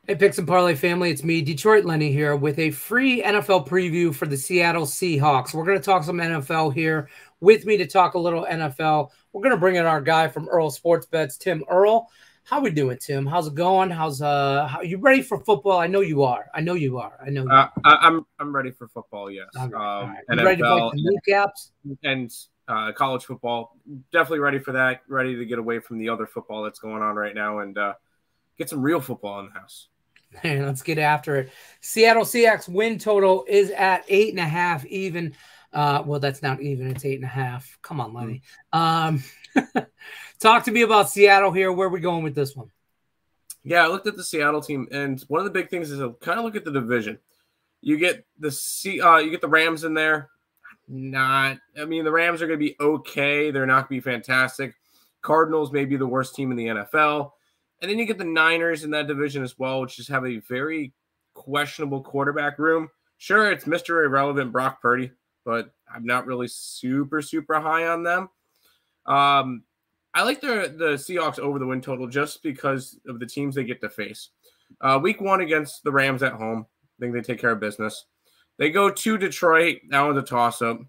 Hey, Picks and Parlay family, it's me, Detroit Lenny here with a free NFL preview for the Seattle Seahawks. We're going to talk some NFL here. With me to talk a little NFL, we're going to bring in our guy from Earle Sports Bets, Tim Earle. How we doing, Tim? How's it going? How you ready for football? I know you are. I know you are. I'm ready for football. Yes. All right. You ready to play NFL some kneecaps? and college football. Definitely ready for that. Ready to get away from the other football that's going on right now and get some real football in the house. Man, let's get after it. Seattle Seahawks win total is at 8.5 even. Well, that's not even. It's 8.5. Come on, Lenny. Talk to me about Seattle here. Where are we going with this one? Yeah, I looked at the Seattle team, and one of the big things is to kind of look at the division. You get the Rams in there. The Rams are going to be okay. They're not going to be fantastic. Cardinals may be the worst team in the NFL. And then you get the Niners in that division as well, which just have a very questionable quarterback room. Sure, it's Mr. Irrelevant Brock Purdy, but I'm not really super, super high on them. I like the Seahawks over the win total just because of the teams they get to face. Week 1 against the Rams at home. I think they take care of business. They go to Detroit. That one's a toss-up,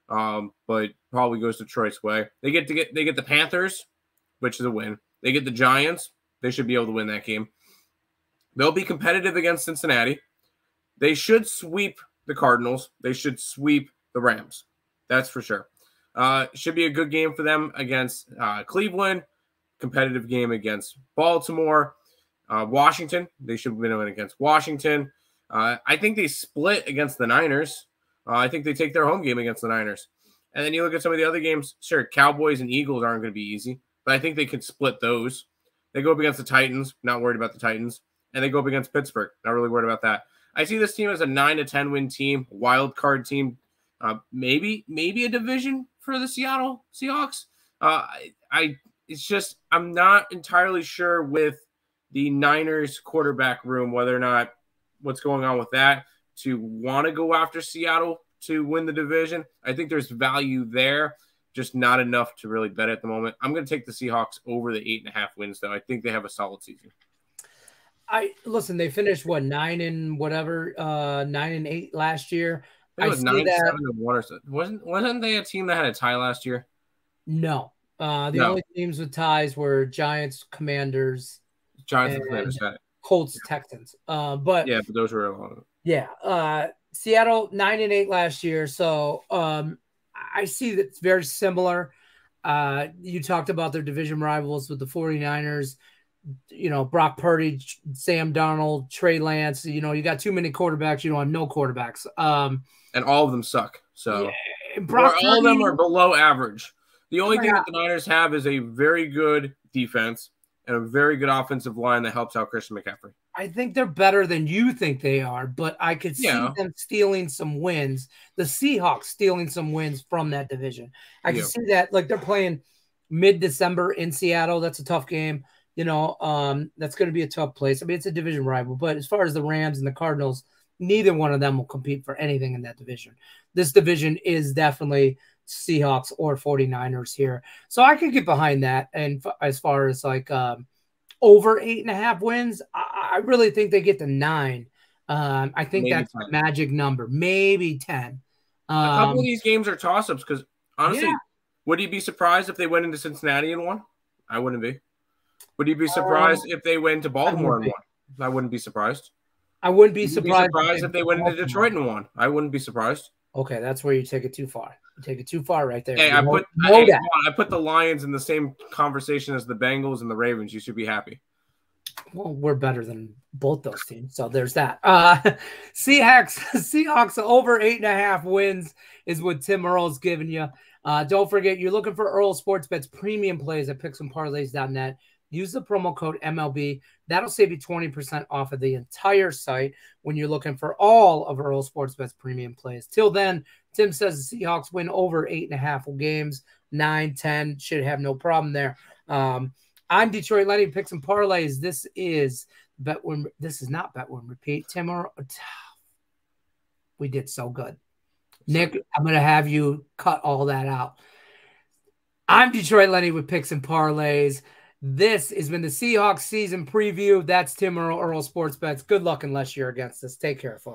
but probably goes Detroit's way. They get the Panthers, which is a win. They get the Giants. They should be able to win that game. They'll be competitive against Cincinnati. They should sweep the Cardinals. They should sweep the Rams. That's for sure. Should be a good game for them against Cleveland. Competitive game against Baltimore. Washington. They should win against Washington. I think they split against the Niners. I think they take their home game against the Niners. And then you look at some of the other games. Sure, Cowboys and Eagles aren't going to be easy, but I think they could split those. They go up against the Titans, not worried about the Titans. And they go up against Pittsburgh, not really worried about that. I see this team as a 9 to 10 win team, wild card team, maybe a division for the Seattle Seahawks. It's just I'm not entirely sure with the Niners quarterback room whether or not what's going on with that to want to go after Seattle to win the division. I think there's value there. Just not enough to really bet at the moment. I'm going to take the Seahawks over the 8.5 wins, though. I think they have a solid season. Listen. They finished 9 and 8 last year. I think it was 9-7-1 or so. Wasn't they a team that had a tie last year? No. Only teams with ties were Giants, Commanders, and Commanders, Colts, Texans. But those were a lot of them. Yeah. Seattle 9 and 8 last year. So I see that it's very similar. You talked about their division rivals with the 49ers, Brock Purdy, Sam Darnold, Trey Lance. You got too many quarterbacks. You don't have no quarterbacks. And all of them suck. So all of them are below average. The only thing that the Niners have is a very good defense and a very good offensive line that helps out Christian McCaffrey. I think they're better than you think they are, but I could see them stealing some wins. The Seahawks stealing some wins from that division. I can see that. Like, they're playing mid-December in Seattle. That's a tough game. That's going to be a tough place. I mean, it's a division rival, but as far as the Rams and the Cardinals, neither one of them will compete for anything in that division. This division is definitely Seahawks or 49ers here. So I could get behind that. And as far as over 8.5 wins, I really think they get to 9. I think that's the magic number, maybe 10. A couple of these games are toss-ups because, honestly, would you be surprised if they went into Cincinnati and won? I wouldn't be. Would you be surprised if they went to Baltimore and won? I wouldn't be surprised. I wouldn't be surprised. If they went into Detroit and won. I wouldn't be surprised. Okay, that's where you take it too far. You take it too far right there. Hey, I put the Lions in the same conversation as the Bengals and the Ravens. You should be happy. Well, we're better than both those teams, so there's that. Seahawks over 8.5 wins is what Tim Earle's giving you. Don't forget, you're looking for Earle Sports Bets premium plays at picksandparlays.net. Use the promo code MLB. That'll save you 20% off of the entire site when you're looking for all of Earle Sports Bets premium plays. Till then, Tim says the Seahawks win over 8.5 games, 9, 10. Should have no problem there. I'm Detroit Lenny, Picks and Parlays. This is Bet-Win. This is not Bet-Win Repeat. Tim, we did so good. Nick, I'm going to have you cut all that out. I'm Detroit Lenny with Picks and Parlays. This has been the Seahawks season preview. That's Tim Earle Sports Bets. Good luck unless you're against us. Take care, folks.